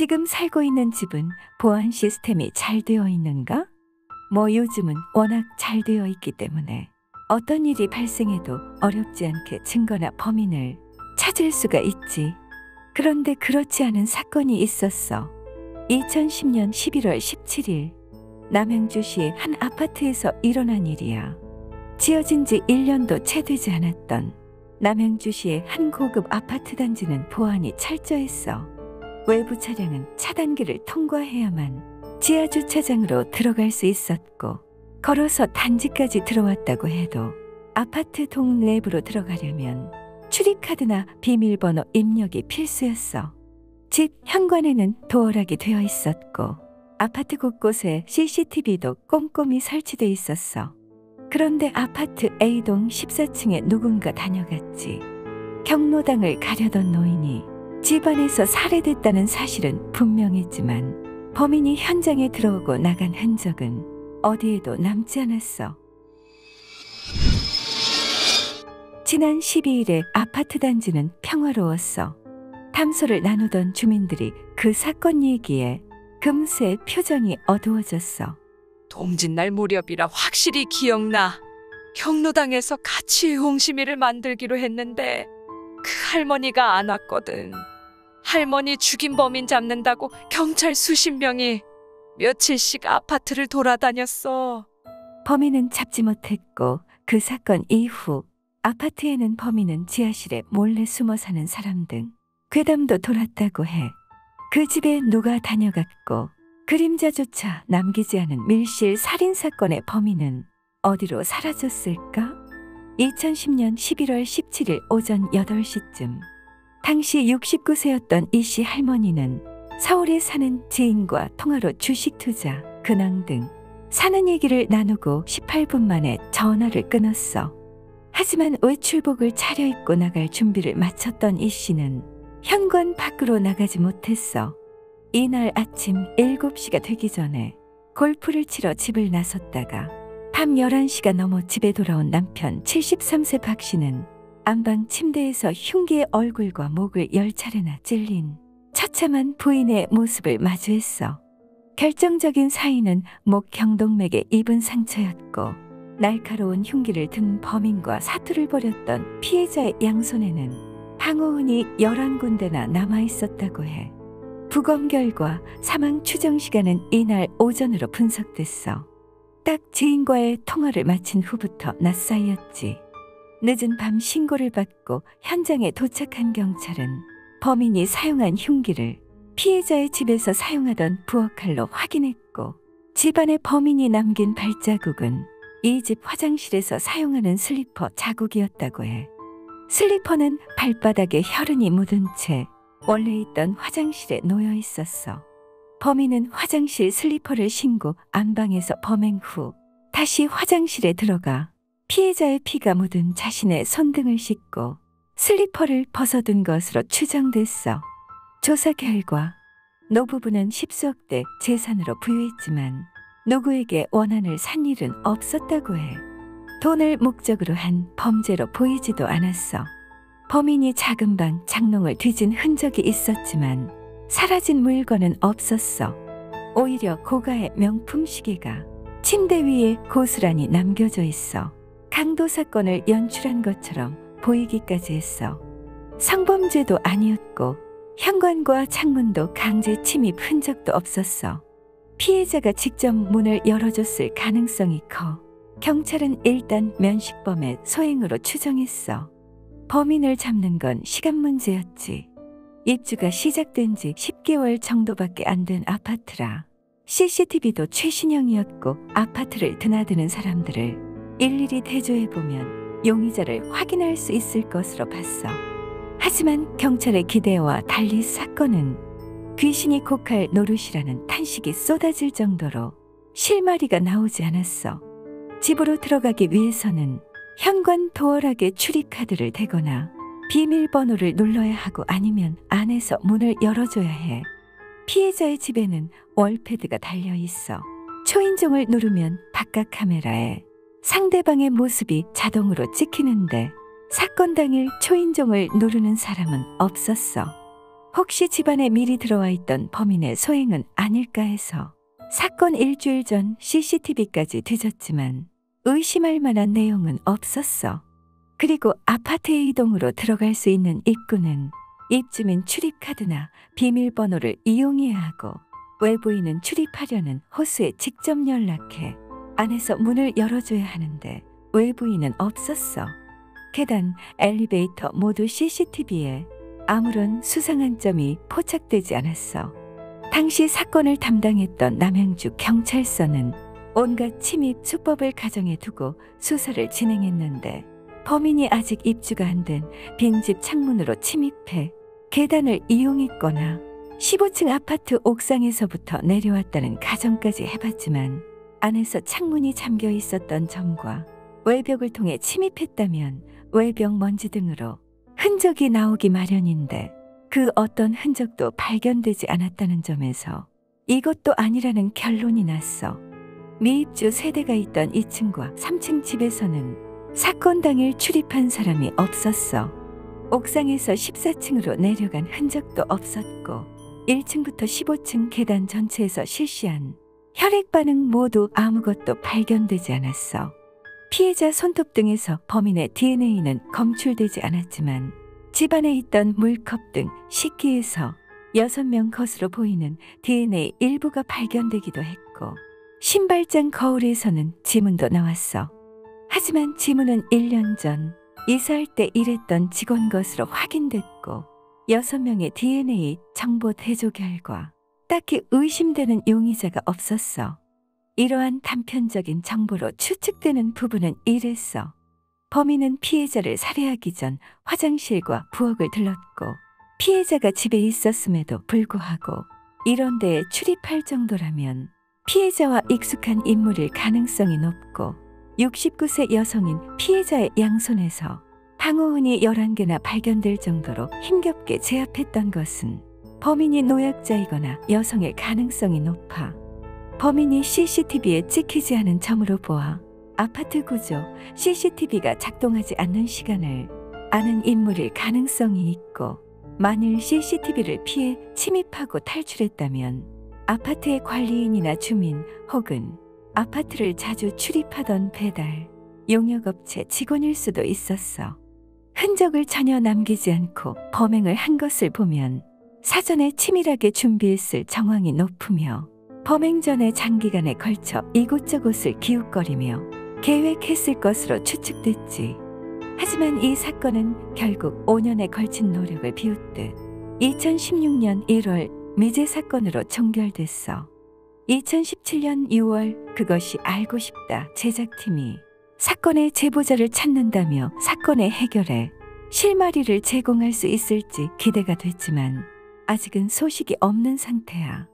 지금 살고 있는 집은 보안 시스템이 잘 되어 있는가? 요즘은 워낙 잘 되어 있기 때문에 어떤 일이 발생해도 어렵지 않게 증거나 범인을 찾을 수가 있지. 그런데 그렇지 않은 사건이 있었어. 2010년 11월 17일 남양주시의 한 아파트에서 일어난 일이야. 지어진 지 1년도 채 되지 않았던 남양주시의 한 고급 아파트 단지는 보안이 철저했어. 외부 차량은 차단기를 통과해야만 지하 주차장으로 들어갈 수 있었고, 걸어서 단지까지 들어왔다고 해도 아파트 동 내부로 들어가려면 출입카드나 비밀번호 입력이 필수였어. 집 현관에는 도어락이 되어 있었고 아파트 곳곳에 CCTV도 꼼꼼히 설치돼 있었어. 그런데 아파트 A동 14층에 누군가 다녀갔지. 경로당을 가려던 노인이 집 안에서 살해됐다는 사실은 분명했지만 범인이 현장에 들어오고 나간 흔적은 어디에도 남지 않았어. 지난 12일에 아파트 단지는 평화로웠어. 탐소를 나누던 주민들이 그 사건 얘기에 금세 표정이 어두워졌어. 동짓날 무렵이라 확실히 기억나. 경로당에서 같이 홍시미를 만들기로 했는데 그 할머니가 안 왔거든. 할머니 죽인 범인 잡는다고 경찰 수십 명이 며칠씩 아파트를 돌아다녔어. 범인은 잡지 못했고 그 사건 이후 아파트에는 범인은 지하실에 몰래 숨어 사는 사람 등 괴담도 돌았다고 해. 그 집에 누가 다녀갔고 그림자조차 남기지 않은 밀실 살인사건의 범인은 어디로 사라졌을까? 2010년 11월 17일 오전 8시쯤 당시 69세였던 이 씨 할머니는 서울에 사는 지인과 통화로 주식 투자, 근황 등 사는 얘기를 나누고 18분 만에 전화를 끊었어. 하지만 외출복을 차려입고 나갈 준비를 마쳤던 이 씨는 현관 밖으로 나가지 못했어. 이날 아침 7시가 되기 전에 골프를 치러 집을 나섰다가 밤 11시가 넘어 집에 돌아온 남편 73세 박 씨는 안방 침대에서 흉기의 얼굴과 목을 10차례나 찔린 처참한 부인의 모습을 마주했어. 결정적인 사인은 목 경동맥에 입은 상처였고 날카로운 흉기를 든 범인과 사투를 벌였던 피해자의 양손에는 방어흔이 11군데나 남아있었다고 해. 부검 결과 사망 추정 시간은 이날 오전으로 분석됐어. 딱 지인과의 통화를 마친 후부터 낮 사이였지. 늦은 밤 신고를 받고 현장에 도착한 경찰은 범인이 사용한 흉기를 피해자의 집에서 사용하던 부엌칼로 확인했고, 집안에 범인이 남긴 발자국은 이 집 화장실에서 사용하는 슬리퍼 자국이었다고 해. 슬리퍼는 발바닥에 혈흔이 묻은 채 원래 있던 화장실에 놓여 있었어. 범인은 화장실 슬리퍼를 신고 안방에서 범행 후 다시 화장실에 들어가 피해자의 피가 묻은 자신의 손등을 씻고 슬리퍼를 벗어둔 것으로 추정됐어. 조사 결과 노부부는 10수억대 재산으로 부유했지만 누구에게 원한을 산 일은 없었다고 해. 돈을 목적으로 한 범죄로 보이지도 않았어. 범인이 작은 방 장롱을 뒤진 흔적이 있었지만 사라진 물건은 없었어. 오히려 고가의 명품 시계가 침대 위에 고스란히 남겨져 있어 강도 사건을 연출한 것처럼 보이기까지 했어. 성범죄도 아니었고 현관과 창문도 강제 침입 흔적도 없었어. 피해자가 직접 문을 열어줬을 가능성이 커 경찰은 일단 면식범의 소행으로 추정했어. 범인을 잡는 건 시간 문제였지. 입주가 시작된 지 10개월 정도밖에 안 된 아파트라 CCTV도 최신형이었고 아파트를 드나드는 사람들을 일일이 대조해보면 용의자를 확인할 수 있을 것으로 봤어. 하지만 경찰의 기대와 달리 사건은 귀신이 고칼 노릇이라는 탄식이 쏟아질 정도로 실마리가 나오지 않았어. 집으로 들어가기 위해서는 현관 도어락에 출입카드를 대거나 비밀번호를 눌러야 하고 아니면 안에서 문을 열어줘야 해. 피해자의 집에는 월패드가 달려 있어. 초인종을 누르면 바깥 카메라에 상대방의 모습이 자동으로 찍히는데 사건 당일 초인종을 누르는 사람은 없었어. 혹시 집안에 미리 들어와 있던 범인의 소행은 아닐까 해서 사건 일주일 전 CCTV까지 뒤졌지만 의심할 만한 내용은 없었어. 그리고 아파트의 이동으로 들어갈 수 있는 입구는 입주민 출입카드나 비밀번호를 이용해야 하고 외부인은 출입하려는 호수에 직접 연락해 안에서 문을 열어줘야 하는데 외부인은 없었어. 계단, 엘리베이터 모두 CCTV에 아무런 수상한 점이 포착되지 않았어. 당시 사건을 담당했던 남양주 경찰서는 온갖 침입 수법을 가정해 두고 수사를 진행했는데 범인이 아직 입주가 안 된 빈집 창문으로 침입해 계단을 이용했거나 15층 아파트 옥상에서부터 내려왔다는 가정까지 해봤지만 안에서 창문이 잠겨 있었던 점과 외벽을 통해 침입했다면 외벽 먼지 등으로 흔적이 나오기 마련인데 그 어떤 흔적도 발견되지 않았다는 점에서 이것도 아니라는 결론이 났어. 미입주 세대가 있던 2층과 3층 집에서는 사건 당일 출입한 사람이 없었어. 옥상에서 14층으로 내려간 흔적도 없었고 1층부터 15층 계단 전체에서 실시한 혈액 반응 모두 아무것도 발견되지 않았어. 피해자 손톱 등에서 범인의 DNA는 검출되지 않았지만 집안에 있던 물컵 등 식기에서 6명 것으로 보이는 DNA 일부가 발견되기도 했고 신발장 거울에서는 지문도 나왔어. 하지만 지문은 1년 전 이사할 때 일했던 직원 것으로 확인됐고 6명의 DNA 정보 대조 결과 딱히 의심되는 용의자가 없었어. 이러한 단편적인 정보로 추측되는 부분은 이랬어. 범인은 피해자를 살해하기 전 화장실과 부엌을 들렀고 피해자가 집에 있었음에도 불구하고 이런 데에 출입할 정도라면 피해자와 익숙한 인물일 가능성이 높고 69세 여성인 피해자의 양손에서 방호운이 11개나 발견될 정도로 힘겹게 제압했던 것은 범인이 노약자이거나 여성일 가능성이 높아 범인이 CCTV에 찍히지 않은 점으로 보아 아파트 구조 CCTV가 작동하지 않는 시간을 아는 인물일 가능성이 있고 만일 CCTV를 피해 침입하고 탈출했다면 아파트의 관리인이나 주민 혹은 아파트를 자주 출입하던 배달, 용역업체 직원일 수도 있었어. 흔적을 전혀 남기지 않고 범행을 한 것을 보면 사전에 치밀하게 준비했을 정황이 높으며 범행 전에 장기간에 걸쳐 이곳저곳을 기웃거리며 계획했을 것으로 추측됐지. 하지만 이 사건은 결국 5년에 걸친 노력을 비웃듯 2016년 1월 미제 사건으로 종결됐어. 2017년 6월 그것이 알고 싶다 제작팀이 사건의 제보자를 찾는다며 사건의 해결에 실마리를 제공할 수 있을지 기대가 됐지만 아직은 소식이 없는 상태야.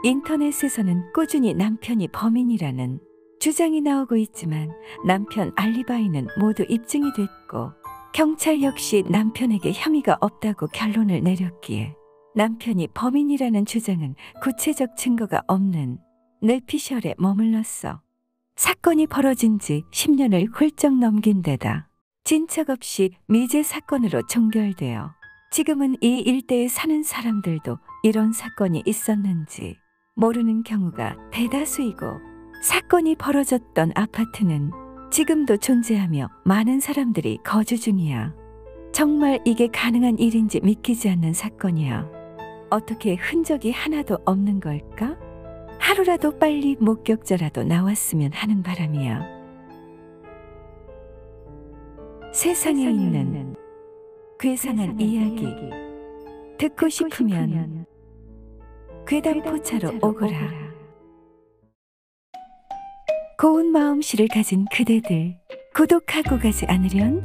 인터넷에서는 꾸준히 남편이 범인이라는 주장이 나오고 있지만 남편 알리바이는 모두 입증이 됐고 경찰 역시 남편에게 혐의가 없다고 결론을 내렸기에 남편이 범인이라는 주장은 구체적 증거가 없는 뇌피셜에 머물렀어. 사건이 벌어진 지 10년을 훌쩍 넘긴 데다 진척 없이 미제 사건으로 종결되어 지금은 이 일대에 사는 사람들도 이런 사건이 있었는지 모르는 경우가 대다수이고 사건이 벌어졌던 아파트는 지금도 존재하며 많은 사람들이 거주 중이야. 정말 이게 가능한 일인지 믿기지 않는 사건이야. 어떻게 흔적이 하나도 없는 걸까? 하루라도 빨리 목격자라도 나왔으면 하는 바람이야. 세상에 있는 괴상한 이야기 듣고 싶으면 괴담포차로 오거라. 고운 마음씨를 가진 그대들 구독하고 가지 않으련?